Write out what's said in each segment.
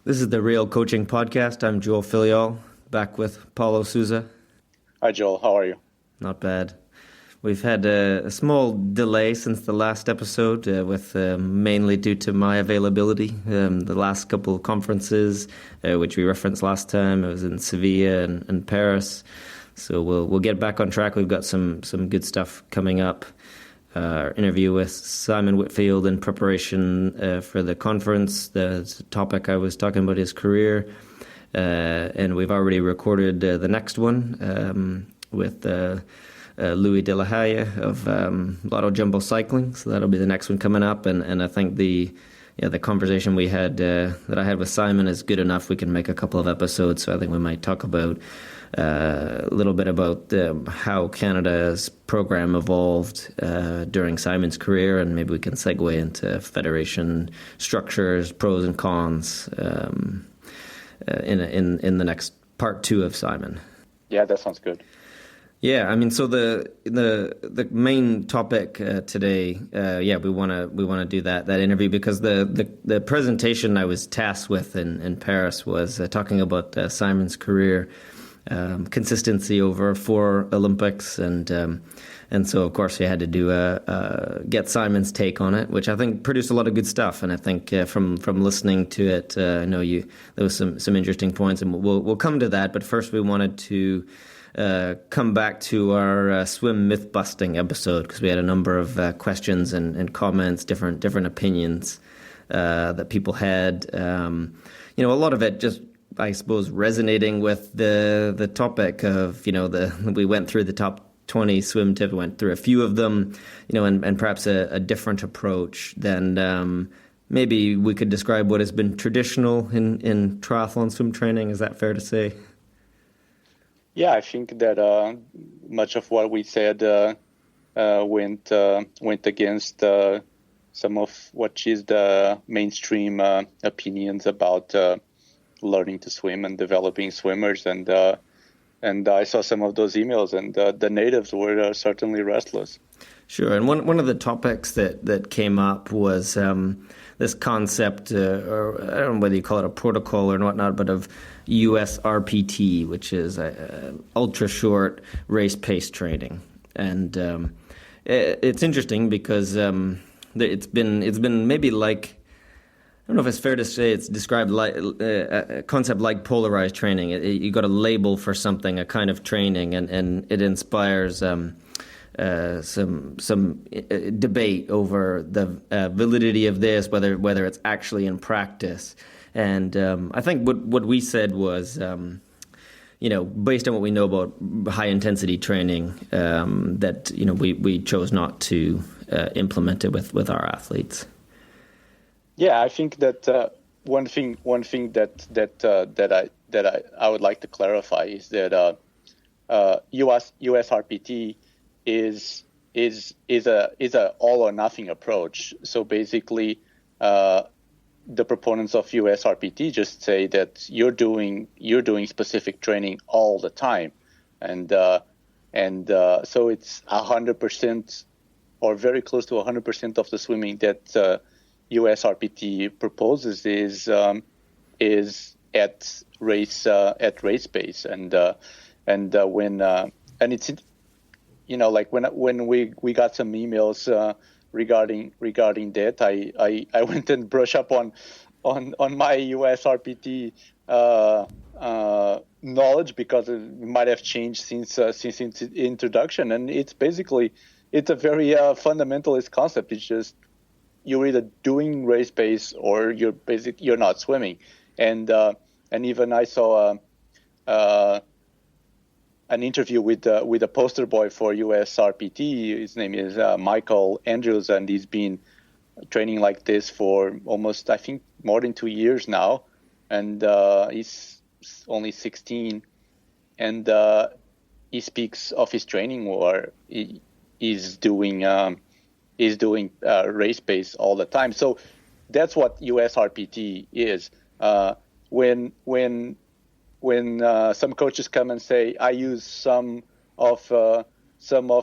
This is the Real Coaching Podcast. I'm Joel Filliol, back with Paulo Souza. Hi, Joel. How are you? Not bad. We've had a small delay since the last episode, with mainly due to my availability. The last couple of conferences, which we referenced last time, it was in Sevilla and Paris. So we'll get back on track. We've got some good stuff coming up. Our interview with Simon Whitfield in preparation for the conference. The topic I was talking about his career, and we've already recorded the next one with Louis De La Haye of Lotto Jumbo Cycling. So that'll be the next one coming up. And I think the conversation we had that I had with Simon is good enough. We can make a couple of episodes. So I think we might talk about a little bit about how Canada's program evolved during Simon's career, and maybe we can segue into federation structures, pros and cons in the next part two of Simon. Yeah, that sounds good. Yeah, I mean, so the main topic today, we want to do that interview because the presentation I was tasked with in Paris was talking about Simon's career. Consistency over 4 Olympics, and so of course we had to do get Simon's take on it, which I think produced a lot of good stuff. And I think from listening to it, I know there was some interesting points, and we'll come to that. But first, we wanted to come back to our swim myth busting episode because we had a number of questions and comments, different opinions that people had. A lot of it just, I suppose, resonating with the topic of, we went through the top 20 swim tips, went through a few of them, and perhaps a different approach than maybe we could describe what has been traditional in triathlon swim training. Is that fair to say? Yeah, I think that much of what we said went against some of what is the mainstream opinions about learning to swim and developing swimmers, and I saw some of those emails, and the natives were certainly restless. Sure, and one of the topics that came up was this concept, or I don't know whether you call it a protocol or whatnot, but of USRPT, which is ultra short race pace training, and it's interesting because it's been maybe like, I don't know if it's fair to say it's described like a concept like polarized training. You got a label for something, a kind of training, and it inspires some debate over the validity of this, whether it's actually in practice. And I think what we said was, based on what we know about high intensity training, that we chose not to implement it with our athletes. Yeah, I think that one thing that I would like to clarify is that USRPT is a all or nothing approach. So basically, the proponents of USRPT just say that you're doing specific training all the time, and so it's 100% or very close to 100% of the swimming that USRPT proposes is at race pace, and it's like when we got some emails regarding that, I went and brushed up on my USRPT knowledge because it might have changed since its introduction, and it's a very fundamentalist concept. It's just you're either doing race pace or you're not swimming, and even I saw an interview with a poster boy for USRPT. His name is Michael Andrews, and he's been training like this for almost, I think, more than 2 years now, and he's only 16, and he speaks of his training where he's doing race pace all the time. So that's what USRPT is. When some coaches come and say, I use some of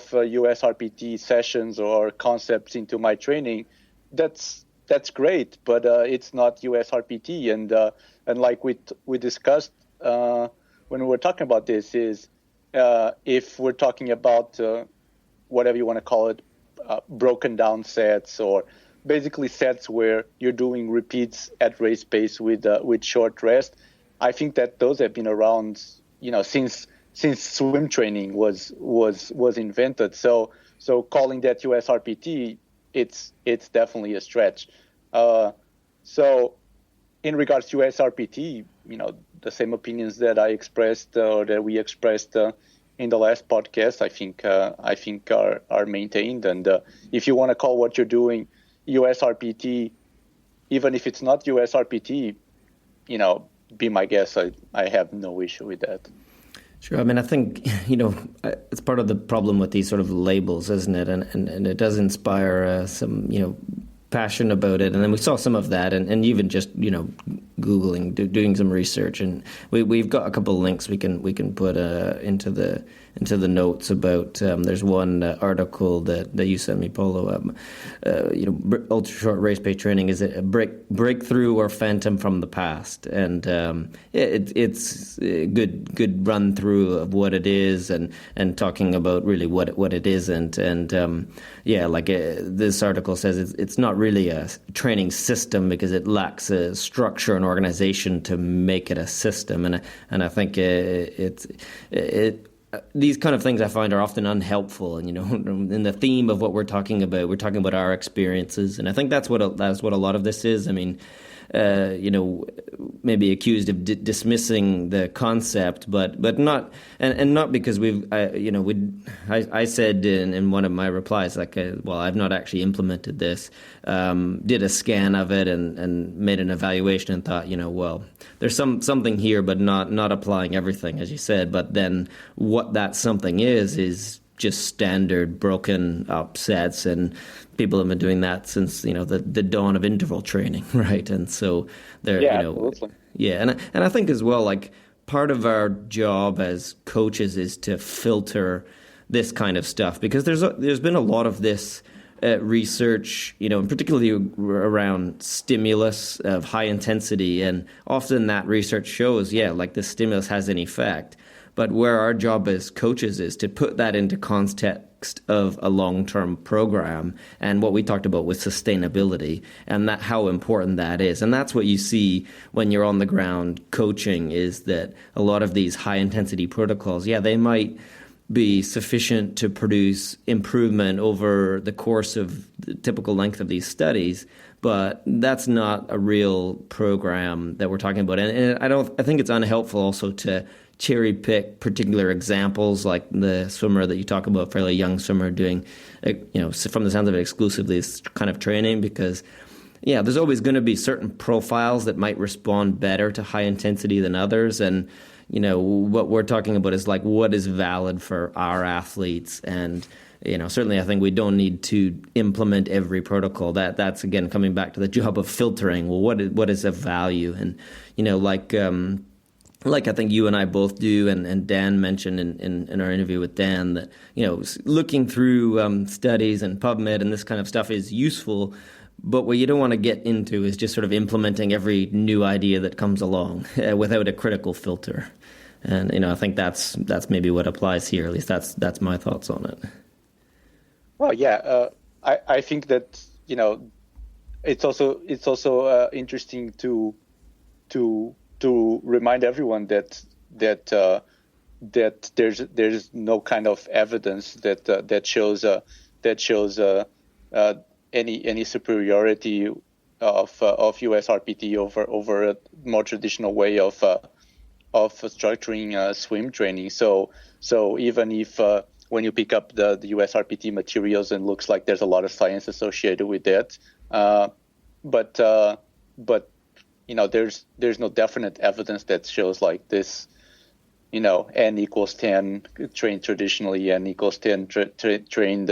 USRPT sessions or concepts into my training, that's that's great, but it's not USRPT. And like we discussed when we were talking about this, is if we're talking about whatever you want to call it, broken down sets, or basically sets where you're doing repeats at race pace with short rest, I think that those have been around, since swim training was invented. So calling that USRPT, it's definitely a stretch. So in regards to USRPT, the same opinions that I expressed or that we expressed in the last podcast, I think are maintained. And if you want to call what you're doing USRPT, even if it's not USRPT, be my guest. I have no issue with that. Sure. I mean, I think, it's part of the problem with these sort of labels, isn't it? And it does inspire some, passion about it. And then we saw some of that, and even just, Googling, doing some research. And we've got a couple of links we can put into the notes about, there's one article that you sent me, Paulo, ultra short race pace training, is it a breakthrough or phantom from the past? And it's a good run through of what it is, and talking about really what it isn't. And this article says it's not really a training system because it lacks a structure and organization to make it a system. And I think these kind of things I find are often unhelpful, and in the theme of what we're talking about our experiences, and I think that's what a lot of this is. I mean, maybe accused of dismissing the concept, but not, and not because I said in one of my replies, I've not actually implemented this, did a scan of it and made an evaluation and thought, there's something here, but not applying everything, as you said. But then what that something is just standard broken up sets, and people have been doing that since the dawn of interval training, right? And so they're absolutely. And I think as well, like, part of our job as coaches is to filter this kind of stuff, because there's been a lot of this research, and particularly around stimulus of high intensity, and often that research shows, the stimulus has an effect. But where our job as coaches is to put that into context of a long-term program, and what we talked about with sustainability, and that how important that is. And that's what you see when you're on the ground coaching, is that a lot of these high-intensity protocols, they might be sufficient to produce improvement over the course of the typical length of these studies, but that's not a real program that we're talking about. And I think it's unhelpful also to cherry pick particular examples, like the swimmer that you talk about, fairly young swimmer doing, from the sounds of it, exclusively this kind of training, because there's always going to be certain profiles that might respond better to high intensity than others. And what we're talking about is like what is valid for our athletes. And certainly I think we don't need to implement every protocol. That's again coming back to the job of filtering. Well, what is of value? And like I think you and I both do, and Dan mentioned in our interview with Dan, that looking through studies and PubMed and this kind of stuff is useful, but what you don't want to get into is just sort of implementing every new idea that comes along without a critical filter. And I think that's maybe what applies here. At least that's my thoughts on it. Well, I think that it's also interesting to remind everyone that there's no kind of evidence that shows any superiority of USRPT over a more traditional way of structuring swim training. So even if when you pick up the USRPT materials, and looks like there's a lot of science associated with that, but there's no definite evidence that shows like this, N equals 10 trained traditionally, N equals 10 trained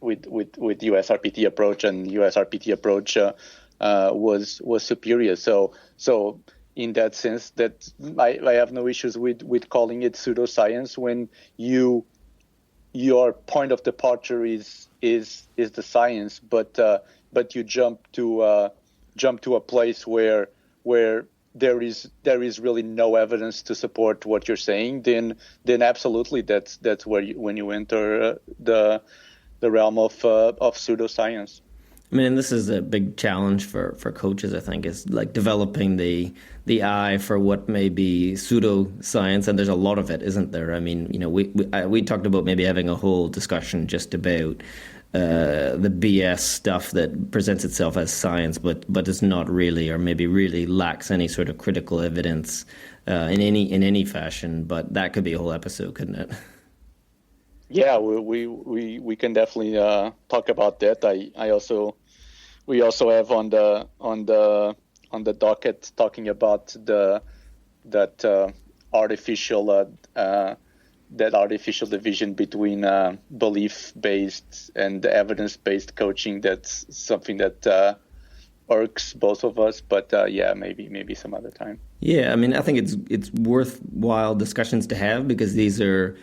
with USRPT approach, and USRPT approach was superior. So in that sense, that I have no issues with calling it pseudoscience when your point of departure is is the science, but you jump to a place where there is really no evidence to support what you're saying, then absolutely that's where when you enter the realm of pseudoscience. I mean, and this is a big challenge for coaches, I think, is like developing the eye for what may be pseudoscience, and there's a lot of it, isn't there? I mean, we talked about maybe having a whole discussion just about the BS stuff that presents itself as science, but is not really, or maybe really lacks any sort of critical evidence in any fashion. But that could be a whole episode, couldn't it? Yeah, we can definitely talk about that. We also have on the docket talking about that artificial division between belief-based and evidence-based coaching. That's something that irks both of us, but maybe some other time. Yeah, I mean, I think it's worthwhile discussions to have, because these are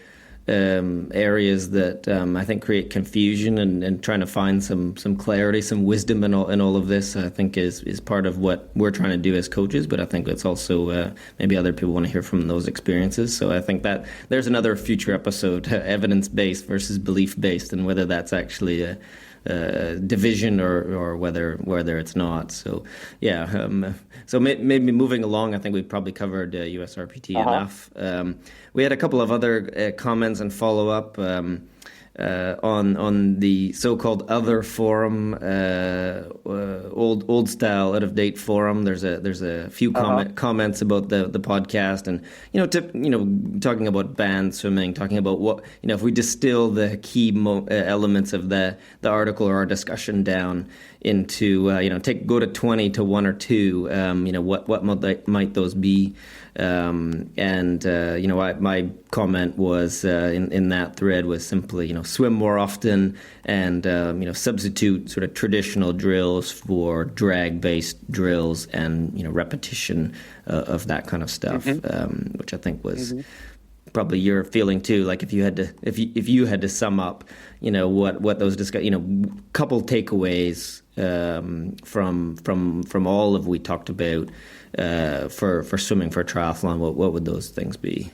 areas that I think create confusion, and trying to find some clarity, some wisdom in all of this, I think is part of what we're trying to do as coaches. But I think it's also maybe other people want to hear from those experiences. So I think that there's another future episode, evidence-based versus belief-based, and whether that's actually a division or whether it's not. So yeah, so maybe moving along, I think we've probably covered USRPT enough. We had a couple of other comments and follow-up on the so-called other forum, old style, out of date forum. There's a few comments about the podcast, and talking about band swimming, talking about what, if we distill the key elements of the article or our discussion down into go to 20 to 1 or 2, what might those be? My comment was in that thread was simply swim more often, and substitute sort of traditional drills for drag-based drills, and repetition of that kind of stuff, which I think was probably your feeling too. Like if you had to sum up what those couple takeaways from all of we talked about for swimming, for triathlon, what would those things be?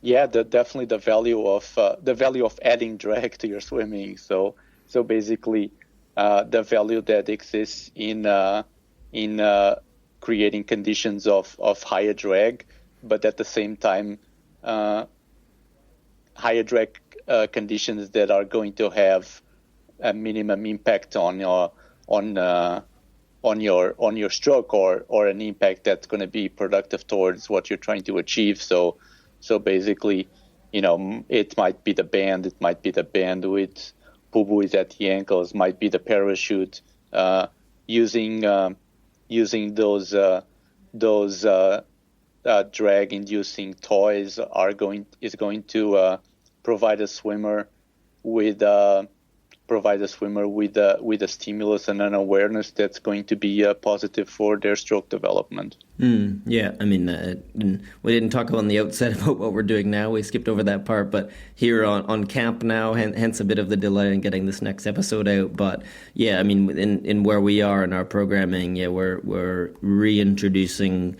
Yeah, definitely the value of adding drag to your swimming. So basically, the value that exists in creating conditions of higher drag, but at the same time, higher drag conditions that are going to have a minimum impact on your stroke, or an impact that's going to be productive towards what you're trying to achieve. So basically, it might be the band, with poo buoys at the ankles, might be the parachute. Using those drag-inducing toys is going to provide a swimmer with a stimulus and an awareness that's going to be positive for their stroke development. Yeah, I mean, we didn't talk on the outset about what we're doing now. We skipped over that part, but here on camp now, hence a bit of the delay in getting this next episode out. But yeah, I mean, in where we are in our programming, yeah, we're reintroducing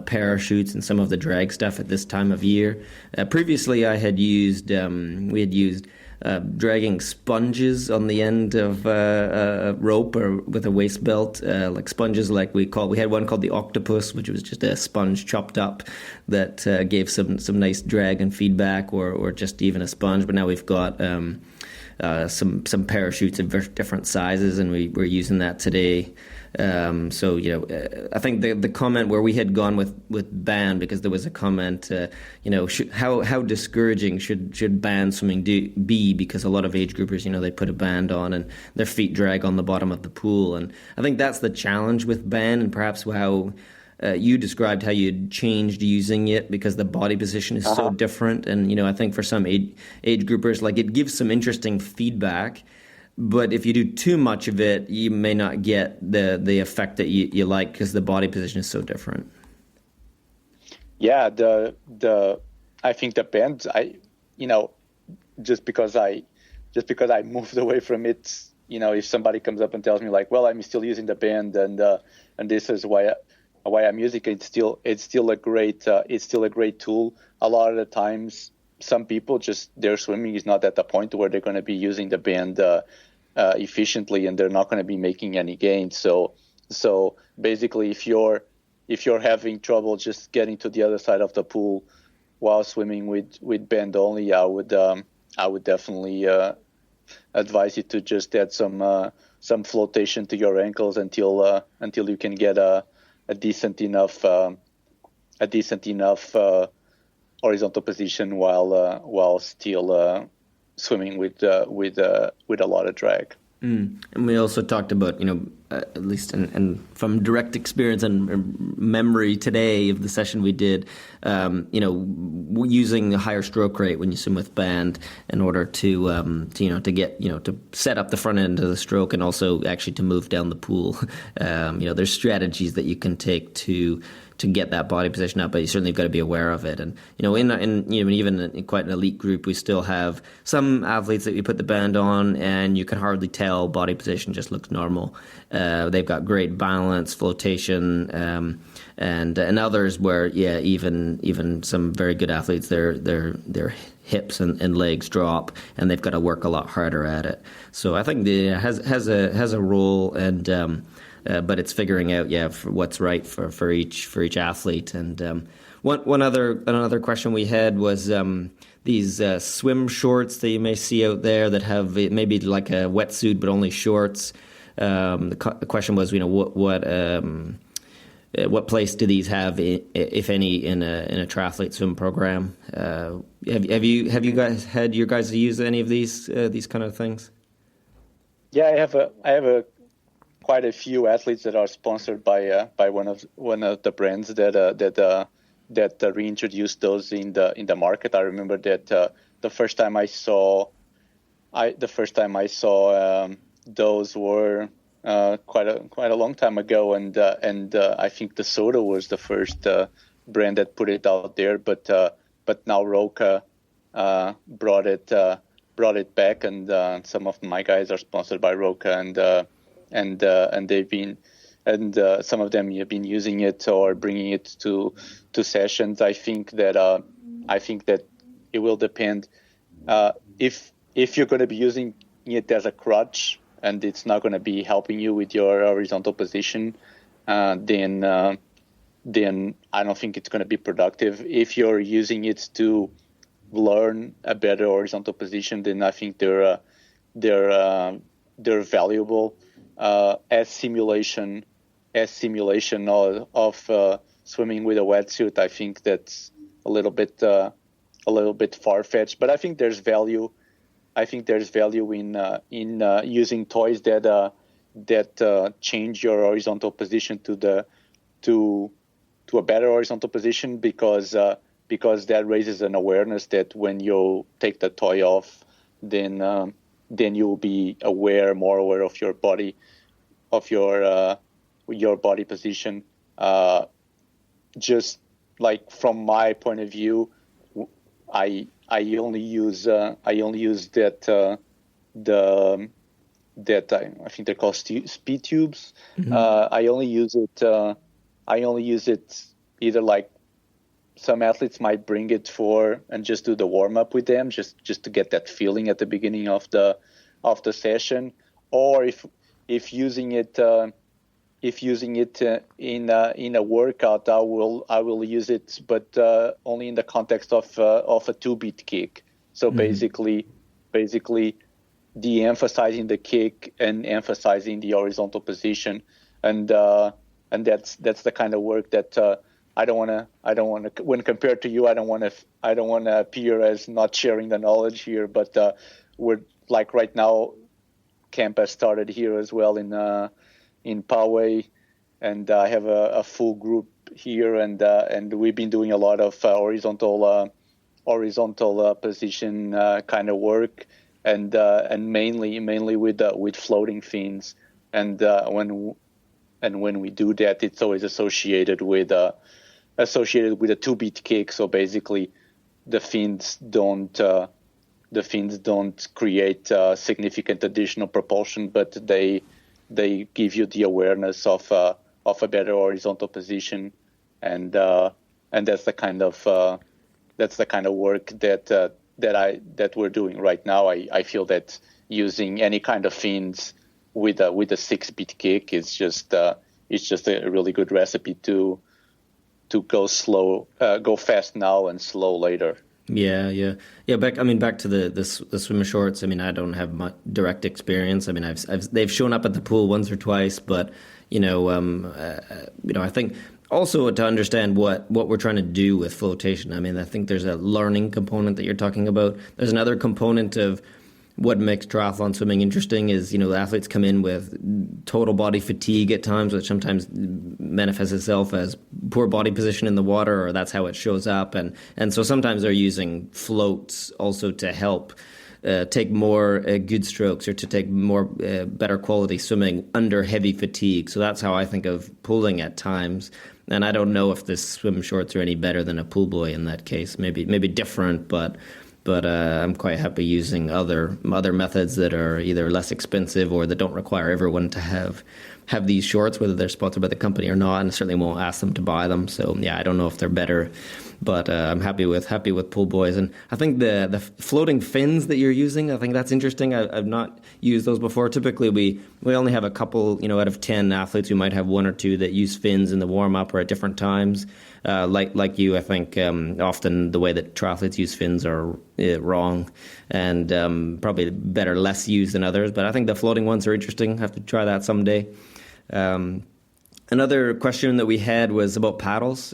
parachutes and some of the drag stuff at this time of year. Previously, we had used dragging sponges on the end of a rope or with a waist belt, like sponges, like we had one called the octopus, which was just a sponge chopped up that gave some nice drag and feedback, or just even a sponge. But now we've got some parachutes of different sizes, and we're using that today. So I think the comment where we had gone with band, because there was a comment, how discouraging should band swimming be, because a lot of age groupers, they put a band on and their feet drag on the bottom of the pool, and I think that's the challenge with band, and perhaps how you described how you'd changed using it because the body position is so different, and I think for some age groupers, like, it gives some interesting feedback. But if you do too much of it, you may not get the effect that you like, because the body position is so different. Yeah, I think the band, just because I because I moved away from it, if somebody comes up and tells me like, well, I'm still using the band and this is why I'm using it, it's still a great tool. A lot of the times, some people just their swimming is not at the point where they're going to be using the band efficiently, and they're not going to be making any gains. So basically, if you're having trouble just getting to the other side of the pool while swimming with band only, I would definitely advise you to just add some flotation to your ankles until you can get a decent enough horizontal position while still swimming with a lot of drag. And we also talked about, at least and from direct experience and memory today of the session we did, using a higher stroke rate when you swim with band in order to get, to set up the front end of the stroke and also actually to move down the pool. There's strategies that you can take to get that body position up, but you certainly have got to be aware of it. And even in quite an elite group, we still have some athletes that you put the band on and you can hardly tell body position, just looks normal. They've got great balance, flotation, and others where even some very good athletes, their hips and legs drop, and they've got to work a lot harder at it. So I think it has a role, and but it's figuring out for what's right for each athlete. And another question we had was these swim shorts that you may see out there that have maybe like a wetsuit but only shorts. The question was, what place do these have, if any, in a triathlete swim program? Have you guys had your guys use any of these kind of things? Yeah, I have quite a few athletes that are sponsored by one of the brands that reintroduced those in the market. I remember that the first time I saw those were quite a long time ago, and I think the Soda was the first brand that put it out there. But now Roka brought it back, and some of my guys are sponsored by Roka, and they've been, and some of them have been using it or bringing it to sessions. I think that it will depend. If you're going to be using it as a crutch and it's not going to be helping you with your horizontal position, then I don't think it's going to be productive. If you're using it to learn a better horizontal position, then I think they're valuable. As simulation of swimming with a wetsuit, I think that's a little bit far-fetched. But I think there's value. I think there's value in using toys that change your horizontal position to a better horizontal position, because that raises an awareness that when you take the toy off, then you'll be more aware of your body, of your body position. Just like from my point of view, I only use that I think they're called speed tubes. Mm-hmm. I only use it either like some athletes might bring it and just do the warm up with them, just to get that feeling at the beginning of the session, or if using it in a workout, I will use it, but only in the context of a 2-beat kick. So mm-hmm. basically, de-emphasizing the kick and emphasizing the horizontal position, and that's the kind of work that I don't want to. When compared to you, I don't want to appear as not sharing the knowledge here. But we're like right now, camp has started here as well in Poway, and I have a full group here, and we've been doing a lot of horizontal position kind of work, and mainly with floating fins, and when we do that, it's always associated with a 2-beat kick. So basically, the fins don't the fins don't create significant additional propulsion, but they give you the awareness of a better horizontal position, and that's the kind of work that we're doing right now. I feel that using any kind of fins with a 6-speed kick is just a really good recipe to go fast now and slow later. Yeah. Back to the swim shorts. I mean, I don't have much direct experience. I mean, they've shown up at the pool once or twice, but I think also to understand what we're trying to do with flotation. I mean, I think there's a learning component that you're talking about. There's another component of what makes triathlon swimming interesting is, the athletes come in with total body fatigue at times, which sometimes manifests itself as poor body position in the water, or that's how it shows up. And so sometimes they're using floats also to help take more good strokes, or to take more better quality swimming under heavy fatigue. So that's how I think of pooling at times. And I don't know if the swim shorts are any better than a pool buoy in that case. Maybe different, but I'm quite happy using other methods that are either less expensive or that don't require everyone to have these shorts, whether they're sponsored by the company or not, and I certainly won't ask them to buy them. So yeah, I don't know if they're better, but I'm happy with pool buoys. And I think the floating fins that you're using, I think that's interesting. I've not used those before. Typically we only have a couple, out of 10 athletes, we might have one or two that use fins in the warm up or at different times. Like you, I think often the way that triathletes use fins are wrong, and probably better less used than others. But I think the floating ones are interesting. I have to try that someday. Another question that we had was about paddles.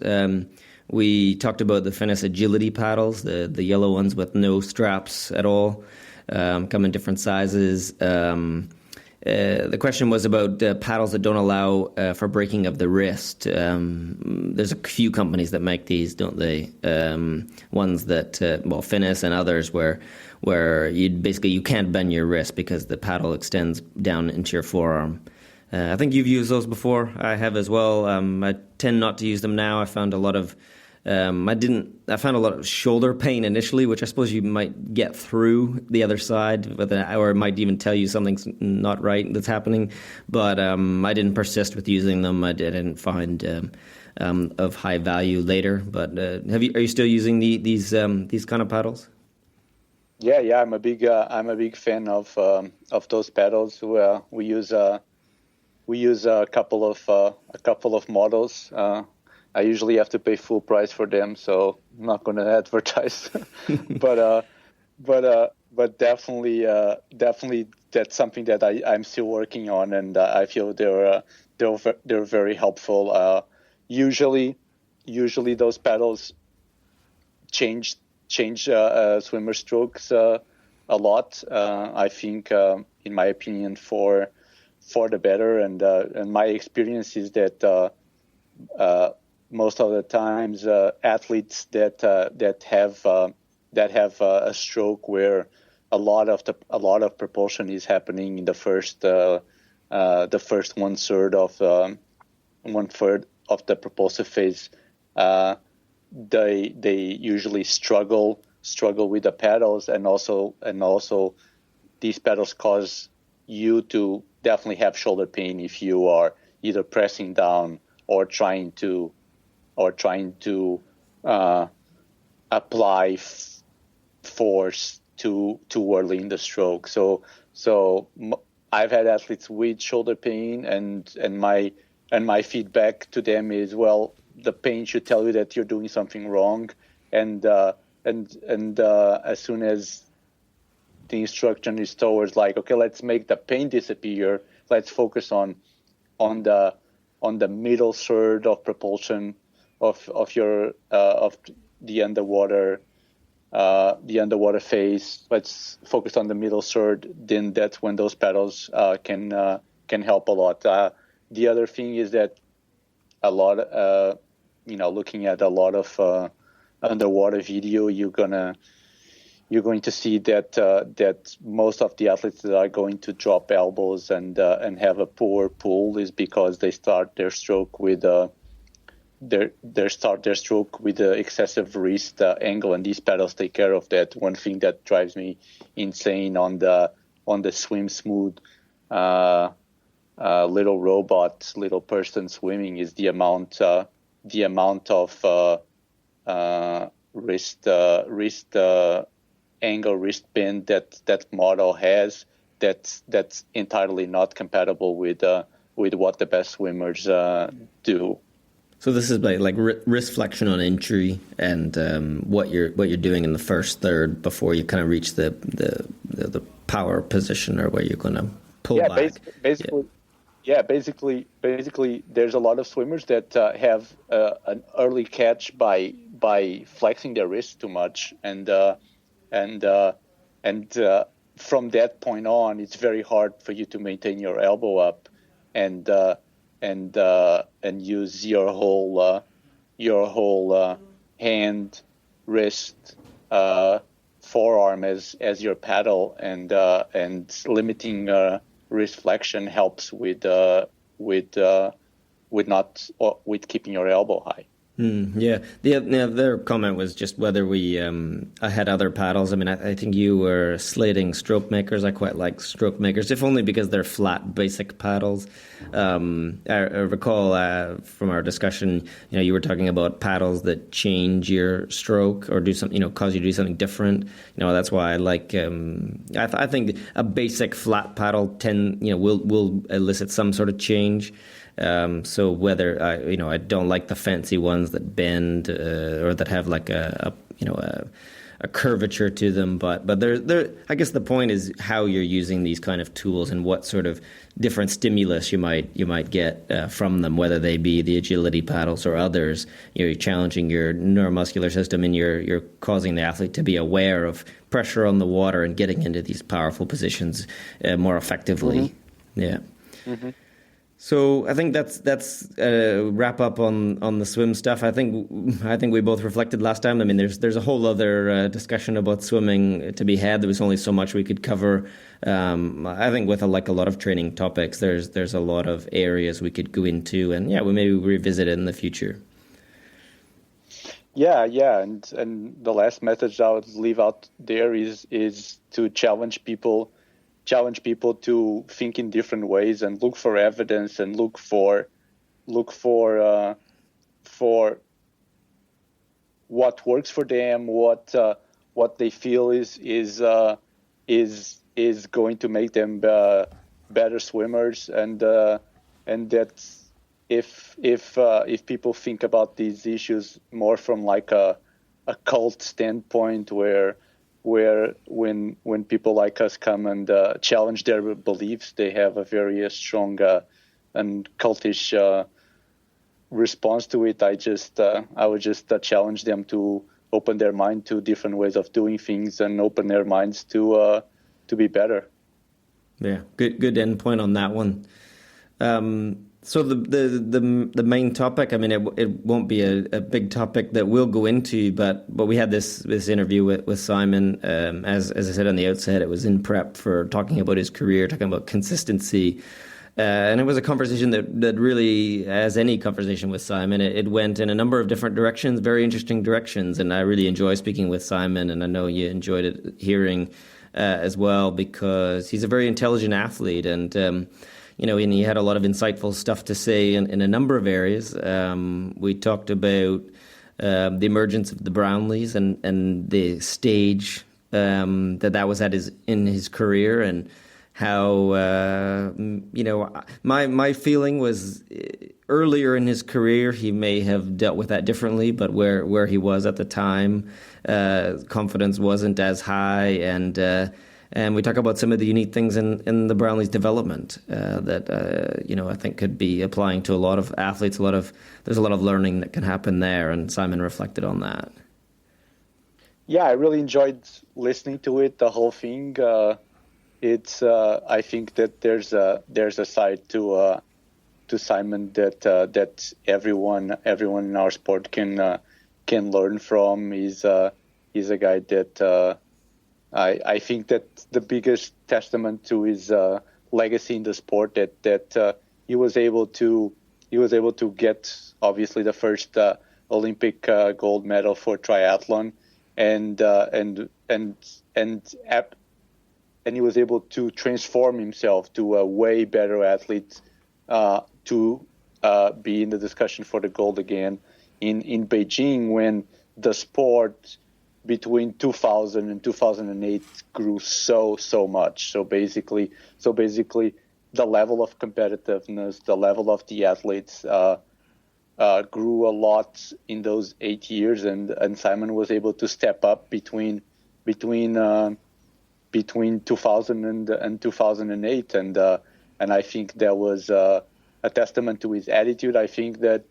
We talked about the Finesse Agility paddles, the yellow ones with no straps at all, come in different sizes. The question was about paddles that don't allow for breaking of the wrist. There's a few companies that make these, don't they? Ones that, Finesse and others, where you can't bend your wrist because the paddle extends down into your forearm. I think you've used those before. I have as well. I tend not to use them now. I found a lot of shoulder pain initially, which I suppose you might get through the other side, or it might even tell you something's not right that's happening. But I didn't persist with using them. I didn't find of high value later. But are you still using these kind of paddles? Yeah. I'm a big fan of those paddles. We use a couple of models. I usually have to pay full price for them, so I'm not going to advertise. but definitely that's something that I'm still working on, and I feel they're very helpful. Usually those paddles change swimmer strokes a lot. I think, in my opinion, for the better. And my experience is that most of the times athletes that have a stroke where a lot of propulsion is happening in the first 1/3 of the propulsive phase, they usually struggle with the paddles, and also these paddles cause you to definitely have shoulder pain if you are either pressing down or trying to apply force too early in the stroke. So I've had athletes with shoulder pain, and my feedback to them is, well, the pain should tell you that you're doing something wrong, and as soon as the instruction is towards like, okay, let's make the pain disappear, let's focus on the middle third of propulsion of the underwater phase. Let's focus on the middle third. Then that's when those paddles can help a lot. The other thing is that a lot, looking at a lot of underwater video, you're going to see that most of the athletes that are going to drop elbows and have a poor pull is because they start their stroke with start their stroke with the excessive wrist angle, and these pedals take care of that. One thing that drives me insane on the swim smooth little robot, little person swimming is the amount of wrist angle, wrist bend that model has. That's entirely not compatible with what the best swimmers do. So this is like wrist flexion on entry, and what you're doing in the first third before you kind of reach the power position, or where you're going to pull back. Basically, there's a lot of swimmers that have an early catch by flexing their wrists too much, and from that point on, it's very hard for you to maintain your elbow up, and use your whole hand, wrist, forearm as your paddle, and limiting wrist flexion helps with keeping your elbow high. Yeah. The other comment was just whether we I had other paddles. I mean, I think you were slating stroke makers. I quite like stroke makers, if only because they're flat, basic paddles. I recall from our discussion, you were talking about paddles that change your stroke or do something, cause you to do something different. That's why I like. I think a basic flat paddle will elicit some sort of change. So whether I don't like the fancy ones that bend or that have like a curvature to them, but they're I guess the point is how you're using these kind of tools and what sort of different stimulus you might get from them, whether they be the agility paddles or others. You're challenging your neuromuscular system, and you're causing the athlete to be aware of pressure on the water and getting into these powerful positions more effectively. Mm-hmm. Yeah. Mm-hmm. So I think that's wrap up on the swim stuff. I think we both reflected last time. I mean, there's a whole other discussion about swimming to be had. There was only so much we could cover. I think with a lot of training topics, there's a lot of areas we could go into, and we maybe revisit it in the future. Yeah, and the last message I would leave out there is to challenge people to think in different ways and look for evidence and look for what works for them, what they feel is going to make them better swimmers, and that if people think about these issues more from like a cult standpoint, where when people like us come and challenge their beliefs, they have a very strong and cultish response to it. I would just challenge them to open their mind to different ways of doing things and open their minds to be better. Yeah, good end point on that one. So the main topic, I mean, it won't be a big topic that we'll go into, but we had this interview with Simon. As I said on the outset, it was in prep for talking about his career, talking about consistency. And it was a conversation that really, as any conversation with Simon, it went in a number of different directions, very interesting directions. And I really enjoy speaking with Simon, and I know you enjoyed it hearing as well, because he's a very intelligent athlete, and and he had a lot of insightful stuff to say in a number of areas. We talked about the emergence of the Brownlees and the stage that was in his career, and how my feeling was earlier in his career he may have dealt with that differently, but where he was at the time, confidence wasn't as high, and we talk about some of the unique things in the Brownlees development that I think could be applying to a lot of athletes. There's a lot of learning that can happen there, and Simon reflected on that. Yeah, I really enjoyed listening to it, the whole thing. I think that there's a side to Simon that everyone in our sport can learn from. He's a guy that. I think that the biggest testament to his legacy in the sport that he was able to able to get obviously the first Olympic gold medal for triathlon, and he was able to transform himself to a way better athlete to be in the discussion for the gold again in Beijing, when the sport between 2000 and 2008 grew so much. So basically, the level of competitiveness, the level of the athletes grew a lot in those 8 years, and Simon was able to step up between 2000 and 2008, and I think that was a testament to his attitude. I think that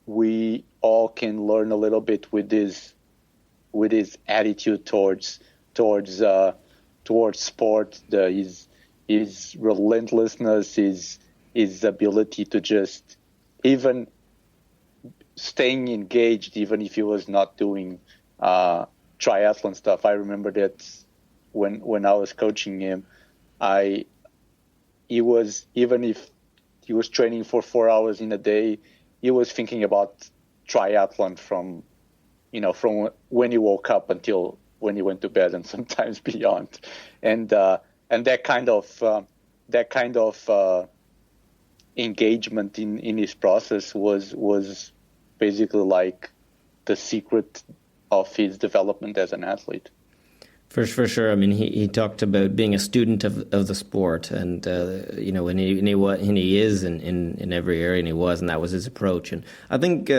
we all can learn a little bit with his attitude towards sport, his relentlessness, his ability to just even staying engaged, even if he was not doing triathlon stuff. I remember that when I was coaching him, even if he was training for 4 hours in a day, he was thinking about triathlon from when he woke up until when he went to bed, and sometimes beyond. And that kind of engagement in his process was basically like the secret of his development as an athlete. For sure. I mean, he talked about being a student of the sport, and and he is in every area, and he was, and that was his approach. And I think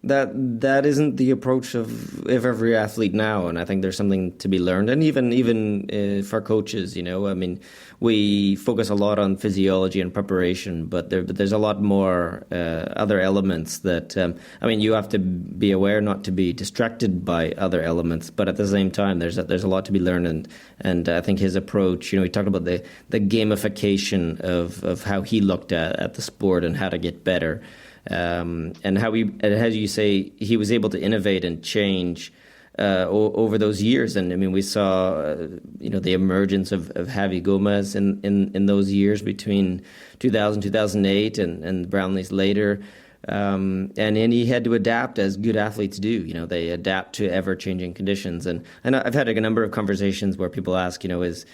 that isn't the approach of every athlete now, and I think there's something to be learned. And even for coaches, I mean, we focus a lot on physiology and preparation, but there's a lot more other elements that you have to be aware not to be distracted by other elements, but at the same time there's a lot to be learned, and I think his approach, he talked about the gamification of how he looked at the sport and how to get better. And how as you say, he was able to innovate and change over those years. And I mean, we saw, the emergence of Javi Gomez in those years between 2000, 2008 and Brownlees later. And he had to adapt, as good athletes do. They adapt to ever-changing conditions. And I've had a number of conversations where people ask, has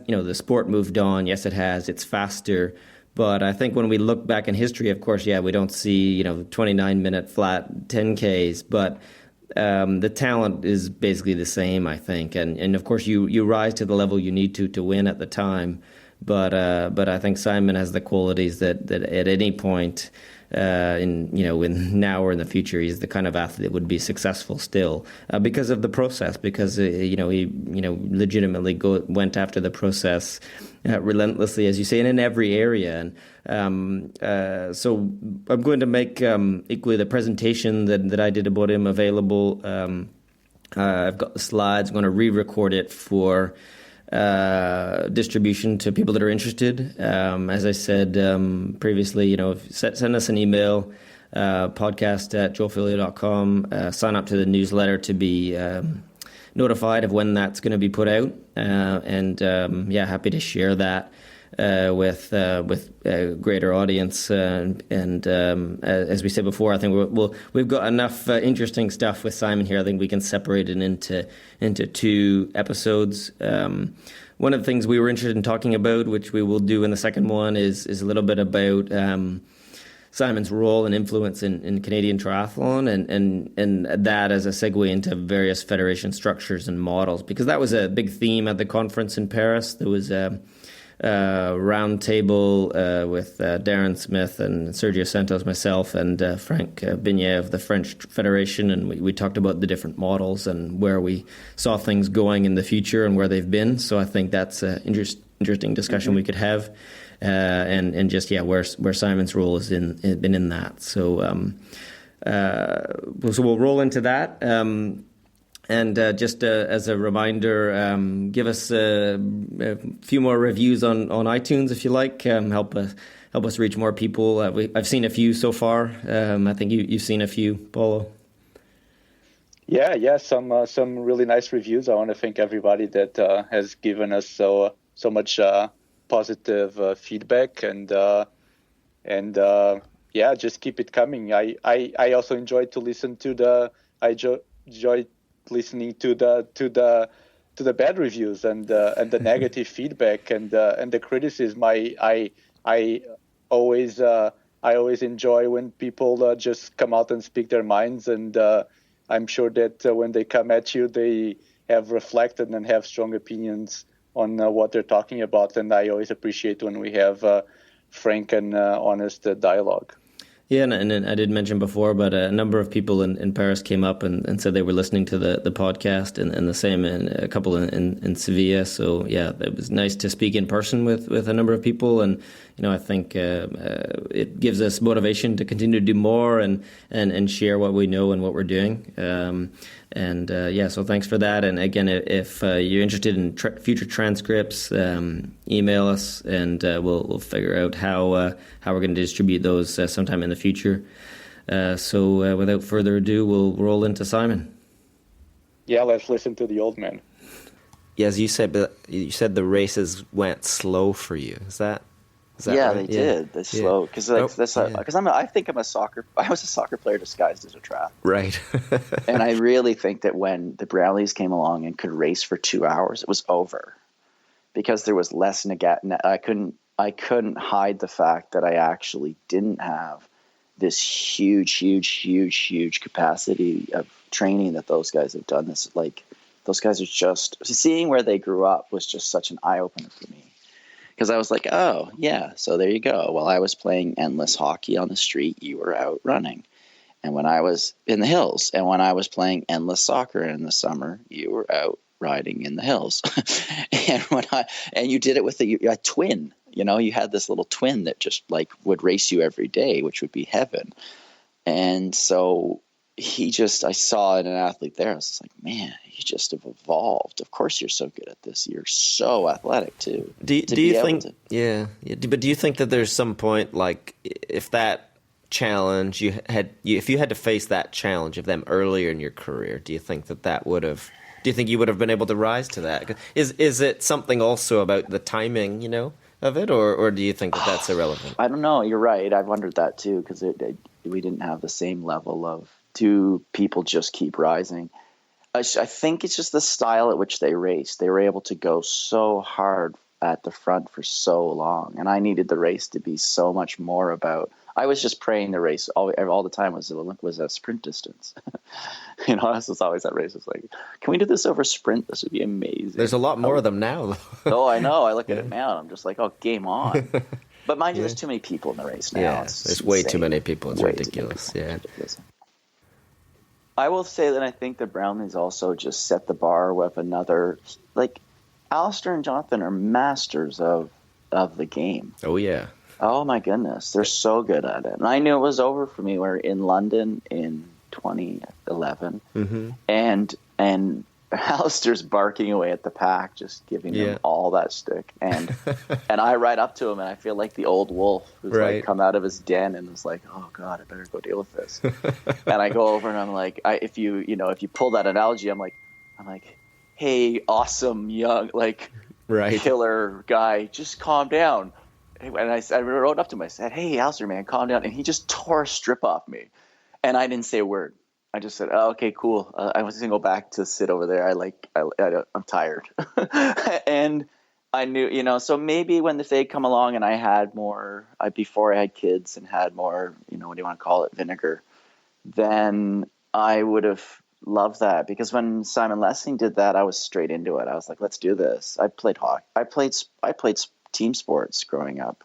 the sport moved on? Yes, it has. It's faster. But I think when we look back in history, of course, we don't see, 29-minute flat 10Ks, but the talent is basically the same, I think. And of course, you rise to the level you need to win at the time. But I think Simon has the qualities that at any point in now or in the future, he's the kind of athlete that would be successful still because of the process, because he legitimately went after the process relentlessly, as you say, and in every area. And so I'm going to make equally the presentation that I did about him available. I've got the slides. I'm going to re-record it for distribution to people that are interested. As I said previously, send us an email, podcast@joelfilliol.com. Sign up to the newsletter to be notified of when that's going to be put out. Happy to share that with greater audience. As we said before, I think we've got enough interesting stuff with Simon here. I think we can separate it into two episodes. One of the things we were interested in talking about, which we will do in the second one, is a little bit about Simon's role and influence in Canadian triathlon, and that as a segue into various federation structures and models, because that was a big theme at the conference in Paris. There was a round table with Darren Smith and Sergio Santos, myself, and Frank Binet of the French Federation, and we talked about the different models and where we saw things going in the future and where they've been. So I think that's an interesting discussion we could have, and just where Simon's role has been in that. So we'll roll into that. And just as a reminder, give us a few more reviews on iTunes if you like. Help us reach more people. I've seen a few so far. I think you've seen a few, Paulo. Yeah, some really nice reviews. I want to thank everybody that has given us so much positive feedback, and and just keep it coming. I also enjoy to listen to enjoy listening to the bad reviews and the negative feedback and the criticism. I always enjoy when people just come out and speak their minds, and I'm sure that when they come at you, they have reflected and have strong opinions on what they're talking about, and I always appreciate when we have frank and honest dialogue. Yeah, and I did mention before, but a number of people in Paris came up and said they were listening to the podcast, and the same in a couple in Sevilla. So yeah, it was nice to speak in person with a number of people, and I think it gives us motivation to continue to do more and share what we know and what we're doing. So thanks for that. And again, if you're interested in future transcripts, email us, and we'll figure out how we're going to distribute those sometime in the future. So without further ado, we'll roll into Simon. Yeah, let's listen to the old man. Yeah, as you said, the races went slow for you. Is that yeah, right? they did. They slow because I think I was a soccer player disguised as a triathlete. Right. And I really think that when the Brownlees came along and could race for 2 hours, it was over because there was less I couldn't hide the fact that I actually didn't have this huge capacity of training that those guys have done. Those guys are just seeing where they grew up was just such an eye opener for me. Because I was like, oh, yeah, so there you go. While I was playing endless hockey on the street, you were out running. And when I was in the hills, and when I was playing endless soccer in the summer, you were out riding in the hills. and you did it with a twin. You had this little twin that just would race you every day, which would be heaven. And so I saw in an athlete there, I was just like, man, you just have evolved. Of course you're so good at this. You're so athletic too. Do you think but do you think that there's some point, if that challenge if you had to face that challenge of them earlier in your career, do you think you would have been able to rise to that? Is it something also about the timing, of it, or do you think that that's irrelevant? I don't know. You're right. I've wondered that too, because we didn't have the same level of do people just keep rising. I think it's just the style at which they raced. They were able to go so hard at the front for so long, and I needed the race to be so much more about. I was just praying the race all the time was a sprint distance. This was always that race. It's like, can we do this over sprint? This would be amazing. There's a lot more of them now. Oh, I know. I look at it now, and I'm just like, oh, game on. But mind you, there's too many people in the race now. Yeah, there's way too many people. It's ridiculous. Yeah. Ridiculous. I will say that I think the Brownlees also just set the bar with another, Alistair and Jonathan are masters of the game. Oh, yeah. Oh, my goodness. They're so good at it. And I knew it was over for me. We were in London in 2011. Mm-hmm. And Alistair's barking away at the pack, just giving them all that stick. And I ride up to him, and I feel like the old wolf who's come out of his den and was like, oh, God, I better go deal with this. And I go over, and I'm like, if you pull that analogy, I'm like, hey, awesome, young, killer guy, just calm down. And I rode up to him. I said, hey, Alistair, man, calm down. And he just tore a strip off me. And I didn't say a word. I just said, oh, okay, cool. I was going to go back to sit over there. I'm tired. And I knew, so maybe when they'd come along and I had more, before I had kids and had more, what do you want to call it, vinegar, then I would have loved that. Because when Simon Lessing did that, I was straight into it. I was like, let's do this. I played hockey. I played team sports growing up.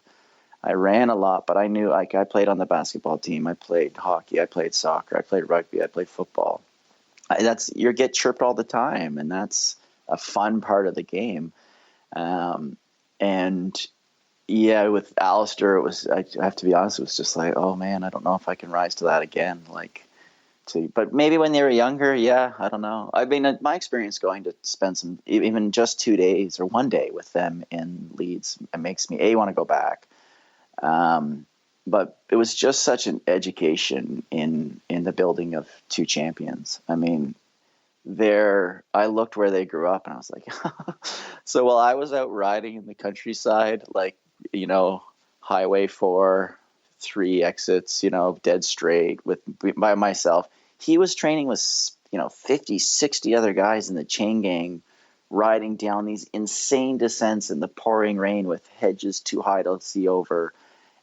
I ran a lot, but I knew I played on the basketball team. I played hockey. I played soccer. I played rugby. I played football. You get chirped all the time, and that's a fun part of the game. And yeah, with Alistair, it was. I have to be honest. It was just like, oh man, I don't know if I can rise to that again. But maybe when they were younger, yeah, I don't know. I mean, my experience going to spend even just 2 days or 1 day with them in Leeds, it makes me want to go back. But it was just such an education in the building of two champions. I mean, I looked where they grew up and I was like, so while I was out riding in the countryside, Highway 4, 3 exits, dead straight by myself. He was training with, 50, 60 other guys in the chain gang, riding down these insane descents in the pouring rain with hedges too high to see over,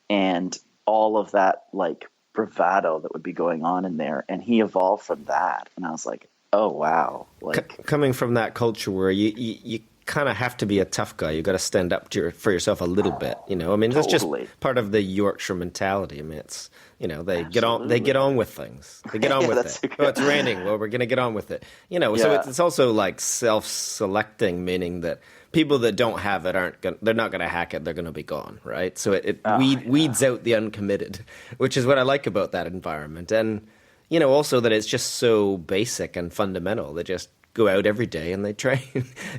and all of that like bravado that would be going on in there. And he evolved from that. And I was like, oh, wow. Like coming from that culture where you kind of have to be a tough guy. You got to stand up for yourself a little bit, I mean, that's just part of the Yorkshire mentality. I mean, it's, they get on with things. They get on with it. Oh, it's raining. Well, we're going to get on with it. So it's also like self-selecting, meaning that people that don't have it they're not going to hack it. They're going to be gone. Right. So it weeds out the uncommitted, which is what I like about that environment. And, also that it's just so basic and fundamental. They just go out every day and they train,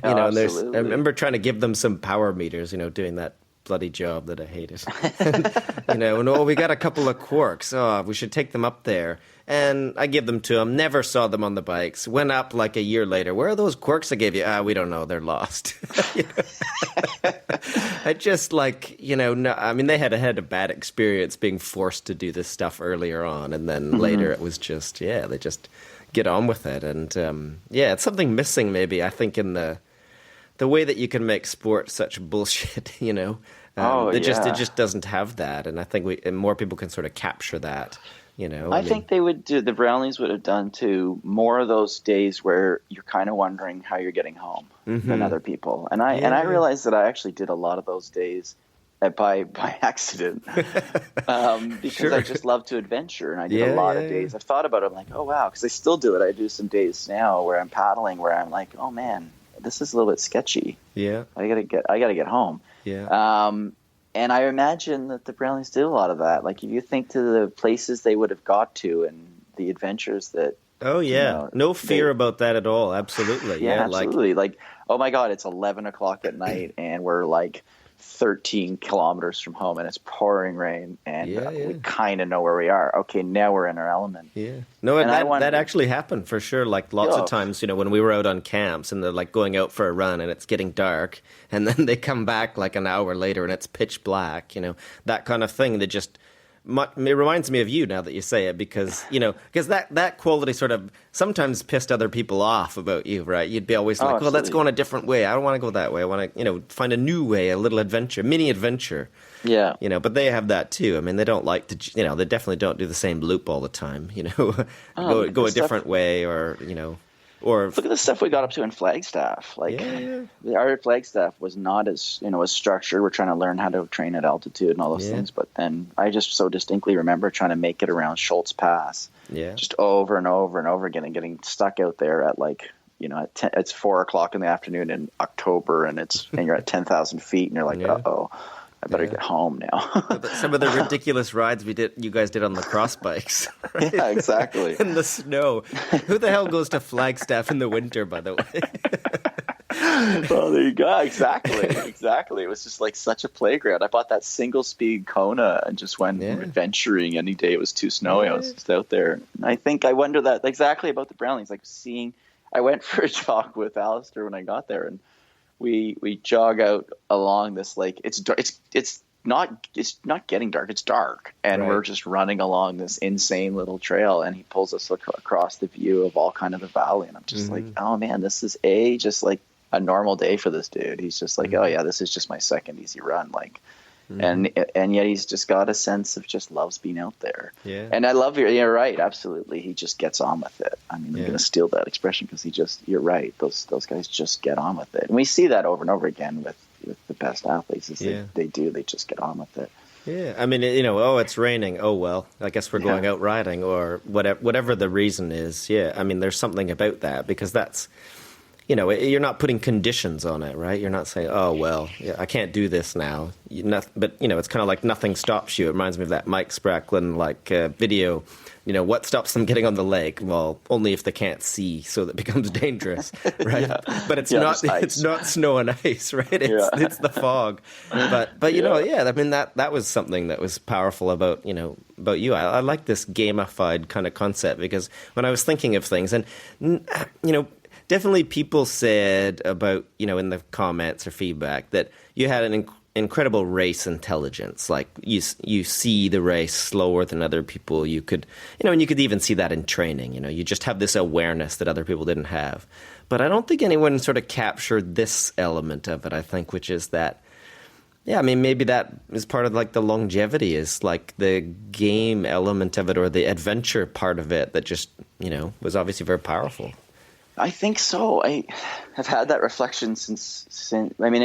and I remember trying to give them some power meters, doing that bloody job that I hated. And, we got a couple of quirks. Oh, we should take them up there. And I give them to them, never saw them on the bikes, went up like a year later. Where are those quirks I gave you? We don't know. They're lost. I just no, I mean, they had a bad experience being forced to do this stuff earlier on. And then later it was just, they just get on with it. And it's something missing maybe, I think, in the way that you can make sport such bullshit, it just doesn't have that. And I think more people can sort of capture that. I think they would do, the Brownlees would have done too, more of those days where you're kind of wondering how you're getting home than other people. And I realized that I actually did a lot of those days by accident because I just love to adventure, and I did a lot of days. I've thought about it. I'm like, oh wow, because I still do it. I do some days now where I'm paddling, where I'm like, oh man, this is a little bit sketchy. Yeah, I gotta get home. Yeah. And I imagine that the Brownlees did a lot of that. Like if you think to the places they would have got to and the adventures that. Oh yeah, no fear about that at all. Absolutely. Yeah, absolutely. Like, oh my God, it's 11 o'clock at night and we're like 13 kilometers from home and it's pouring rain and we kind of know where we are. Okay, now we're in our element. Yeah. No, and that actually happened for sure. Like lots of times, when we were out on camps and they're like going out for a run and it's getting dark and then they come back like an hour later and it's pitch black, that kind of thing that just... It reminds me of you now that you say it because that quality sort of sometimes pissed other people off about you, right? You'd be always like, well, let's go on a different way. I don't want to go that way. I want to, find a new way, a little adventure, mini adventure. Yeah. But they have that too. I mean, they don't like to, they definitely don't do the same loop all the time, go a different way or. Or look at the stuff we got up to in Flagstaff. Like our Flagstaff was not as as structured. We're trying to learn how to train at altitude and all those things. But then I just so distinctly remember trying to make it around Schultz Pass. Yeah, just over and over and over again, and getting stuck out there at like it's 4 o'clock in the afternoon in October, and you're at 10,000 feet, and you're like, uh-oh. I better get home now. Some of the ridiculous rides you guys did on the cross bikes. Right? Yeah, exactly. In the snow. Who the hell goes to Flagstaff in the winter, by the way? Well, there you go. Exactly. It was just like such a playground. I bought that single speed Kona and just went adventuring any day it was too snowy. I was just out there. And I wonder that exactly about the Brownlees. Like I went for a jog with Alistair when I got there, and we jog out along this lake. It's not getting dark. It's dark, and we're just running along this insane little trail. And he pulls us across the view of all kind of the valley, and I'm just like, oh man, this is just like a normal day for this dude. He's just like, oh yeah, this is just my second easy run, like. And yet he's just got a sense of just loves being out there. Yeah. And I love you're right. Absolutely. He just gets on with it. I mean, I'm going to steal that expression because you're right. Those guys just get on with it. And we see that over and over again with the best athletes they just get on with it. Yeah. I mean, it's raining. Oh, well, I guess we're going out riding or whatever the reason is. Yeah. I mean, there's something about that because that's, you're not putting conditions on it, right? You're not saying, oh, well, I can't do this now. But, it's kind of like nothing stops you. It reminds me of that Mike Spracklen video. What stops them getting on the lake? Well, only if they can't see, so that becomes dangerous, right? But it's not snow and ice, right? It's the fog. But I mean, that was something that was powerful about you. I like this gamified kind of concept because when I was thinking of things and, definitely people said about, in the comments or feedback that you had incredible race intelligence. Like you see the race slower than other people. You could, and you could even see that in training. You just have this awareness that other people didn't have. But I don't think anyone sort of captured this element of it, I think, which is that, yeah, I mean, maybe that is part of like the longevity, is like the game element of it, or the adventure part of it that just, was obviously very powerful. I think so. I have had that reflection since. I mean,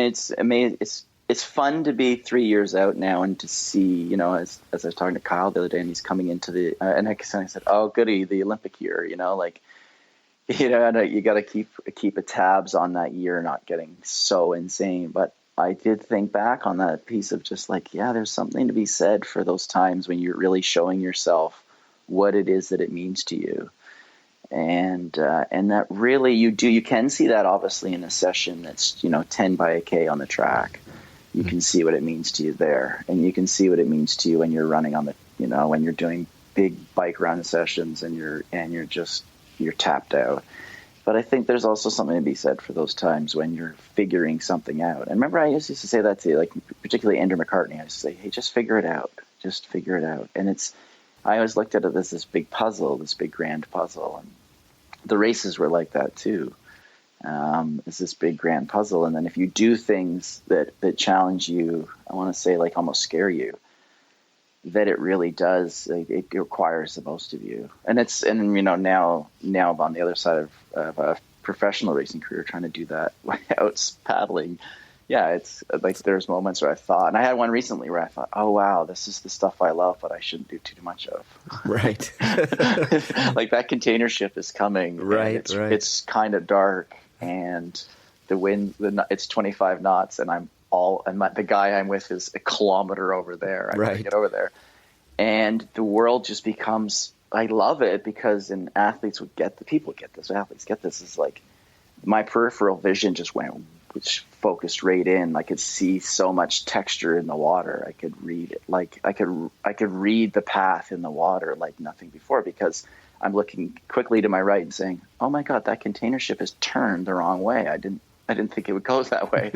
it's fun to be 3 years out now and to see, as I was talking to Kyle the other day, and he's coming into the, and I said, oh, goody, the Olympic year, you got to keep a tabs on that year not getting so insane. But I did think back on that piece of just like, yeah, there's something to be said for those times when you're really showing yourself what it is that it means to you. And that really you can see that obviously in a session that's 10 by a K on the track. You can see what it means to you there, and you can see what it means to you when you're running on the when you're doing big bike run sessions and you're tapped out. But I think there's also something to be said for those times when you're figuring something out. And remember, I used to say that to, like, particularly Andrew McCartney. I used to say, hey, just figure it out. Just figure it out. And I always looked at it as this big puzzle, this big grand puzzle. And the races were like that too. It's this big grand puzzle. And then if you do things that challenge you, I want to say like almost scare you, that it really does, it requires the most of you. And now I'm on the other side of a professional racing career trying to do that without paddling. Yeah, it's like there's moments where I thought, and I had one recently where I thought, oh wow, this is the stuff I love, but I shouldn't do too much of. Right. Like that container ship is coming. Right. It's kind of dark, and the wind, it's 25 knots, and the guy I'm with is a kilometer over there. I gotta get over there, and the world just becomes. I love it because, and athletes get this. Is like my peripheral vision just which focused right in. I could see so much texture in the water. I could read it. Like I could read the path in the water like nothing before, because I'm looking quickly to my right and saying, "Oh my God, that container ship is turned the wrong way. I didn't think it would go that way."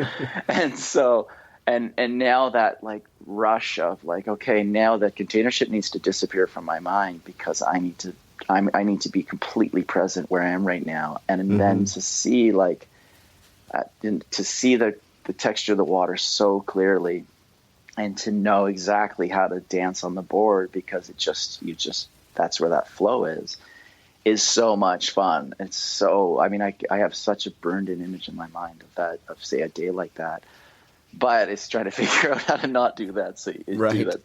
And so, and now that like rush of like, okay, now that container ship needs to disappear from my mind because I need to be completely present where I am right now. And then to see like, to see the texture of the water so clearly, and to know exactly how to dance on the board, because that's where that flow is so much fun. It's so, I mean, I have such a burned in image in my mind of say a day like that, but it's trying to figure out how to not do that. So you do that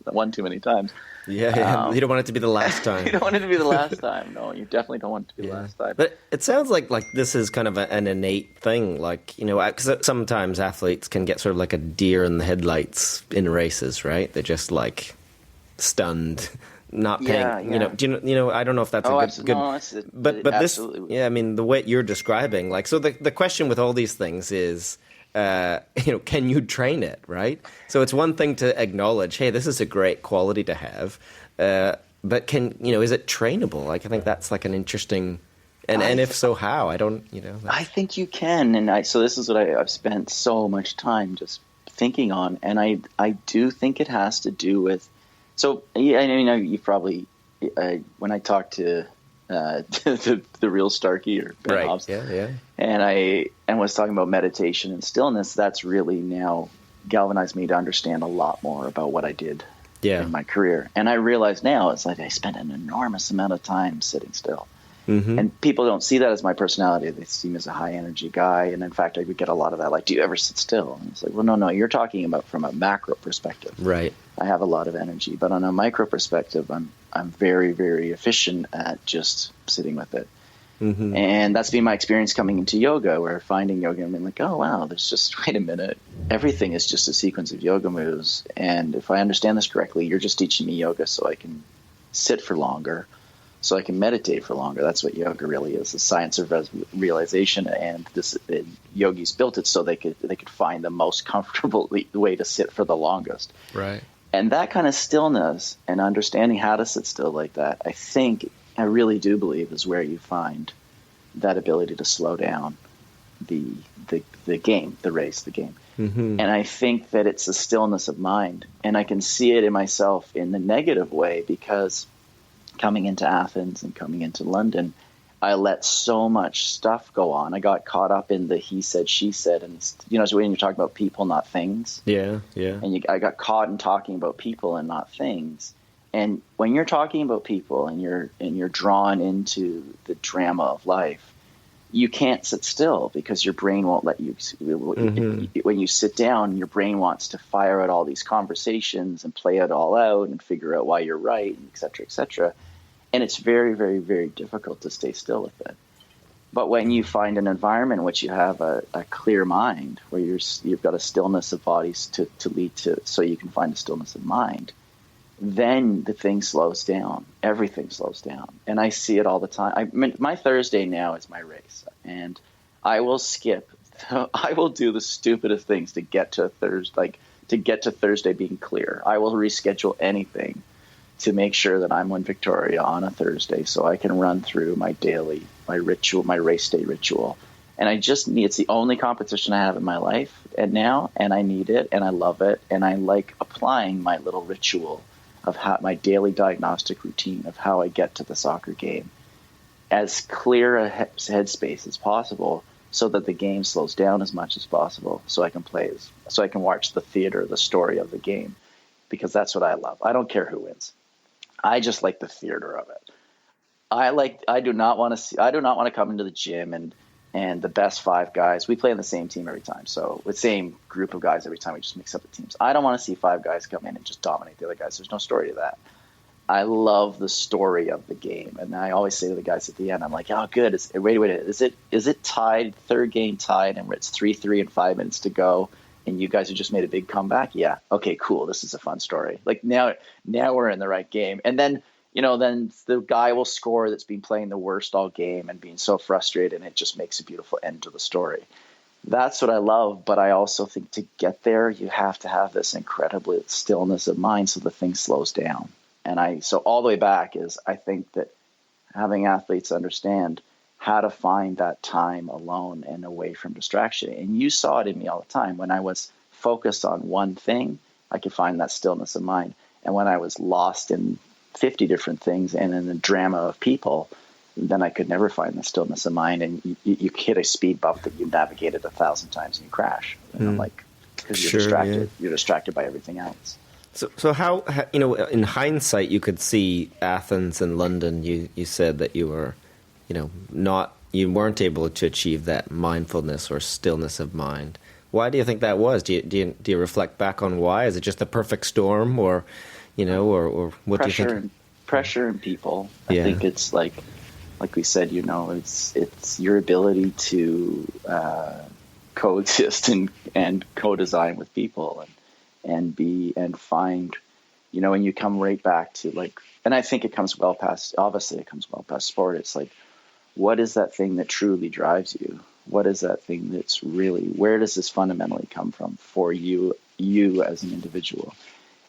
one too many times. Yeah. You don't want it to be the last time. You don't want it to be the last time. No, you definitely don't want it to be the last time. But it sounds like this is kind of an innate thing. Like, because sometimes athletes can get sort of like a deer in the headlights in races, right? They're just like stunned, not paying. Yeah. Do I don't know if that's a good. No, but this, I mean, the way you're describing, like, so the question with all these things is, can you train it, right? So it's one thing to acknowledge, hey, this is a great quality to have, but is it trainable? Like, I think that's like an interesting, and if so, how? I don't, I think you can, and so this is what I've spent so much time just thinking on, and I do think it has to do with, so I mean, you probably, when I talk to the real Starkey or Ben Hobbs. Yeah. And I was talking about meditation and stillness. That's really now galvanized me to understand a lot more about what I did in my career. And I realize now it's like I spent an enormous amount of time sitting still. Mm-hmm. And people don't see that as my personality. They see me as a high energy guy. And in fact, I would get a lot of that. Like, do you ever sit still? And it's like, well, no, you're talking about from a macro perspective. Right. I have a lot of energy, but on a micro perspective, I'm very, very efficient at just sitting with it. Mm-hmm. And that's been my experience coming into yoga, where finding yoga and being like, oh, wow, there's just, wait a minute. Everything is just a sequence of yoga moves. And if I understand this correctly, you're just teaching me yoga so I can sit for longer, so I can meditate for longer. That's what yoga really is, the science of realization. And the yogis built it so they could find the most comfortable way to sit for the longest. Right. And that kind of stillness and understanding how to sit still like that, I really do believe is where you find that ability to slow down the game, the race, the game. And I think that it's a stillness of mind. And I can see it in myself in the negative way, because coming into Athens and coming into London, I let so much stuff go on. I got caught up in the he said, she said. And, so when you're talking about people, not things. Yeah. And I got caught in talking about people and not things. And when you're talking about people and you're drawn into the drama of life, you can't sit still, because your brain won't let you. When you sit down, your brain wants to fire out all these conversations and play it all out and figure out why you're right, and et cetera, et cetera. And it's very, very, very difficult to stay still with it. But when you find an environment in which you have a clear mind, where you've got a stillness of bodies to lead to, so you can find a stillness of mind, then the thing slows down. Everything slows down. And I see it all the time. My Thursday now is my race. And I will skip. I will do the stupidest things to get to Thursday being clear. I will reschedule anything to make sure that I'm in Victoria on a Thursday, so I can run through my race day ritual. And it's the only competition I have in my life and I need it, and I love it. And I like applying my little ritual of my daily diagnostic routine of how I get to the soccer game as clear a headspace as possible, so that the game slows down as much as possible, so I can watch the theater, the story of the game, because that's what I love. I don't care who wins. I just like the theater of it. I do not want to come into the gym and the best five guys. We play on the same team every time, so the same group of guys every time. We just mix up the teams. I don't want to see five guys come in and just dominate the other guys. There's no story to that. I love the story of the game, and I always say to the guys at the end, I'm like, "Oh, good. Wait. Is it tied? Third game tied, and it's 3-3 and 5 minutes to go, and you guys have just made a big comeback? Yeah. Okay, cool. This is a fun story. Like now we're in the right game." And then then the guy will score that's been playing the worst all game and being so frustrated, and it just makes a beautiful end to the story. That's what I love, but I also think to get there, you have to have this incredible stillness of mind, so the thing slows down. So all the way back is, I think that having athletes understand how to find that time alone and away from distraction. And you saw it in me all the time. When I was focused on one thing, I could find that stillness of mind. And when I was lost in 50 different things and in the drama of people, then I could never find the stillness of mind. And you hit a speed bump that you navigated 1,000 times and you crash. And because you're distracted. Yeah. You're distracted by everything else. So how in hindsight, you could see Athens and London. You said that you were, you weren't able to achieve that mindfulness or stillness of mind. Why do you think that was? Do you reflect back on why? Is it just the perfect storm, or what do you think? Pressure and people. I think it's like we said. It's your ability to coexist and co-design with people and find, when you come right back to and I think it comes well past sport. It's like, what is that thing that truly drives you? What is that thing that's really, where does this fundamentally come from for you as an individual?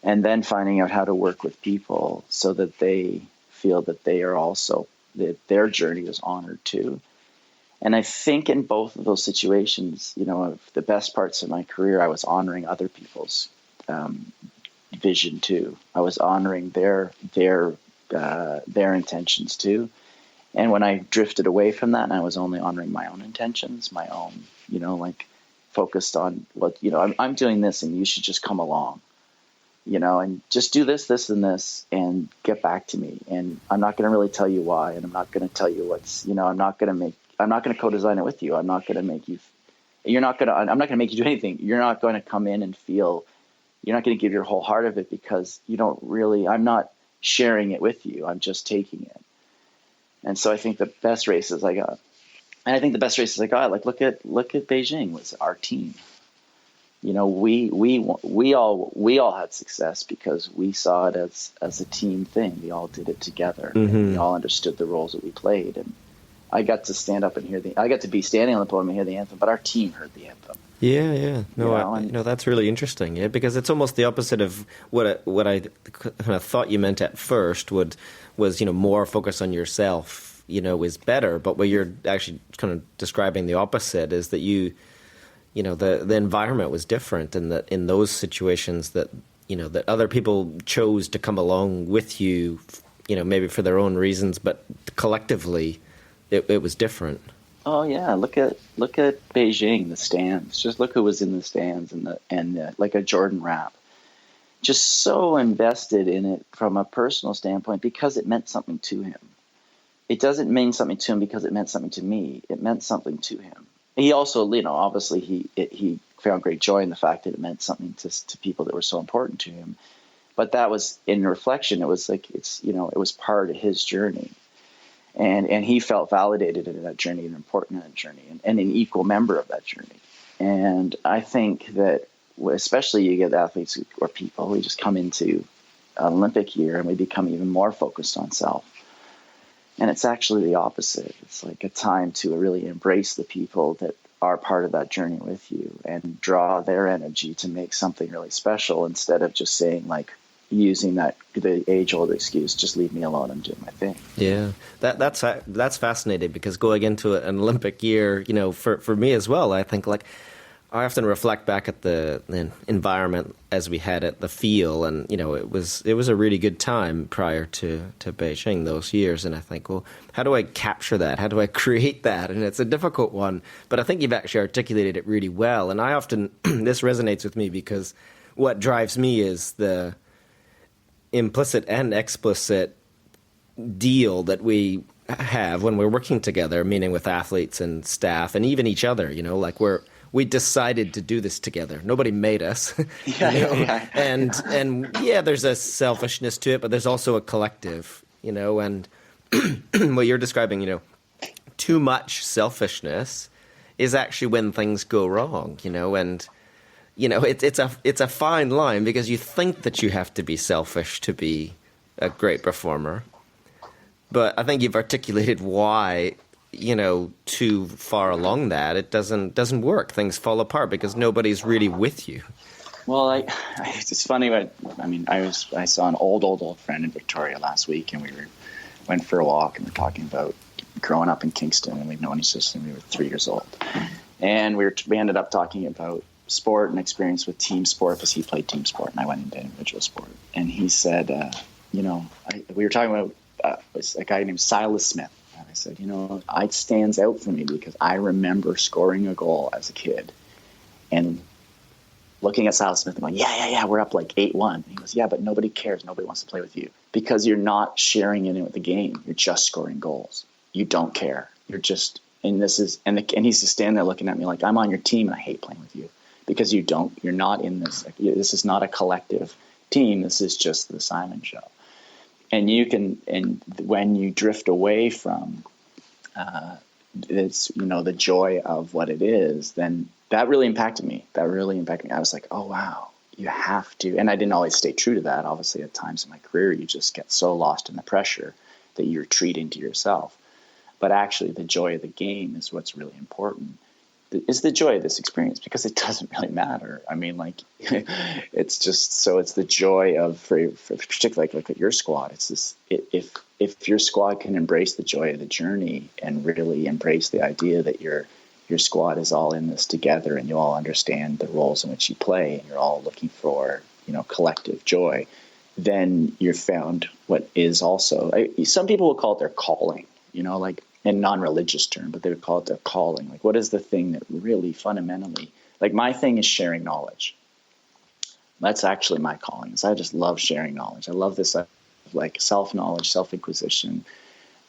And then finding out how to work with people so that they feel that they are also, that their journey is honored too. And I think in both of those situations, of the best parts of my career, I was honoring other people's vision too. I was honoring their intentions too. And when I drifted away from that, and I was only honoring my own intentions, my own, focused on I'm doing this, and you should just come along, and just do this, and this, and get back to me. And I'm not going to really tell you why, and I'm not going to tell you I'm not going to co-design it with you. I'm not going to make you. I'm not going to make you do anything. You're not going to come in and feel. You're not going to give your whole heart of it, because I'm not sharing it with you. I'm just taking it. And so I think the best races I got, look at Beijing, was our team. We all had success because we saw it as a team thing. We all did it together. Mm-hmm. And we all understood the roles that we played. And I got to stand up and I got to be standing on the podium and hear the anthem, but our team heard the anthem. Yeah. No, that's really interesting. Yeah, because it's almost the opposite of what I kind of thought you meant at first. Was more focus on yourself, is better. But what you're actually kind of describing the opposite is that you the environment was different, and that in those situations that, that other people chose to come along with you, maybe for their own reasons, but collectively it was different. Oh yeah, look at Beijing, the stands. Just look who was in the stands and like a Jordan Rapp. Just so invested in it from a personal standpoint because it meant something to him. It doesn't mean something to him because it meant something to me. It meant something to him. He also, obviously he found great joy in the fact that it meant something to people that were so important to him. But that was, in reflection, it was like, it was part of his journey. And he felt validated in that journey and important in that journey and an equal member of that journey. And I think that, especially you get athletes or people who just come into an Olympic year and we become even more focused on self. And it's actually the opposite. It's like a time to really embrace the people that are part of that journey with you and draw their energy to make something really special instead of just saying, like, using the age-old excuse, just leave me alone, I'm doing my thing. Yeah, that's fascinating, because going into an Olympic year, for me as well, I think, like, I often reflect back at the environment as we had at the Filliol, and it was a really good time prior to Beijing those years, and I think, well, how do I capture that? How do I create that? And it's a difficult one, but I think you've actually articulated it really well. And I often this resonates with me because what drives me is the implicit and explicit deal that we have when we're working together, meaning with athletes and staff and even each other. Like we decided to do this together. Nobody made us. Yeah. And there's a selfishness to it, but there's also a collective, and what you're describing, too much selfishness is actually when things go wrong, and it's a fine line, because you think that you have to be selfish to be a great performer. But I think you've articulated why, too far along that, it doesn't work. Things fall apart because nobody's really with you. Well, it's funny, but I saw an old friend in Victoria last week, and we went for a walk, and we're talking about growing up in Kingston, and we've known each other since we were 3 years old. And we ended up talking about sport and experience with team sport, because he played team sport and I went into individual sport. And he said, we were talking about a guy named Silas Smith. And I said, it stands out for me because I remember scoring a goal as a kid and looking at Silas Smith and going, yeah, we're up like 8-1. He goes, yeah, but nobody cares. Nobody wants to play with you because you're not sharing in it with the game. You're just scoring goals. You don't care. You're just, and he's just standing there looking at me like, I'm on your team and I hate playing with you. Because you're not in this. This is not a collective team. This is just the Simon Show. And when you drift away from the joy of what it is, then that really impacted me. I was like, oh wow, you have to. And I didn't always stay true to that. Obviously, at times in my career, you just get so lost in the pressure that you retreat into yourself. But actually, the joy of the game is what's really important. Is the joy of this experience, because it doesn't really matter. It's the joy of, for particularly like at your squad, it's this, if your squad can embrace the joy of the journey and really embrace the idea that your squad is all in this together and you all understand the roles in which you play and you're all looking for, collective joy, then you've found what is also, some people will call it their calling, in non-religious term, but they would call it their calling. Like, what is the thing that really fundamentally, like my thing is sharing knowledge. That's actually my calling. I just love sharing knowledge. I love this like self-knowledge, self-inquisition,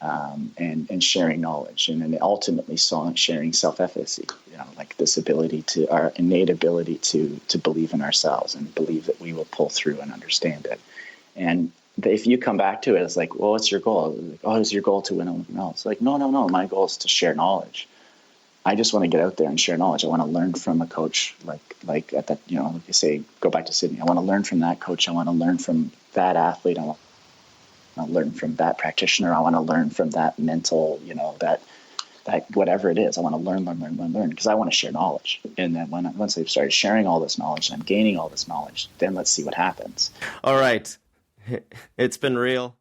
and sharing knowledge, and then ultimately sharing self-efficacy. Like this ability our innate ability to believe in ourselves and believe that we will pull through and understand it. And if you come back to it, it's like, well, what's your goal? Like, oh, is your goal to win Olympic medal? It's like, no. My goal is to share knowledge. I just want to get out there and share knowledge. I want to learn from a coach, like at that, like you say, go back to Sydney. I want to learn from that coach. I want to learn from that athlete. I want to learn from that practitioner. I want to learn from that mental, that whatever it is. I want to learn, because I want to share knowledge. And then once I've started sharing all this knowledge and I'm gaining all this knowledge, then let's see what happens. All right. It's been real.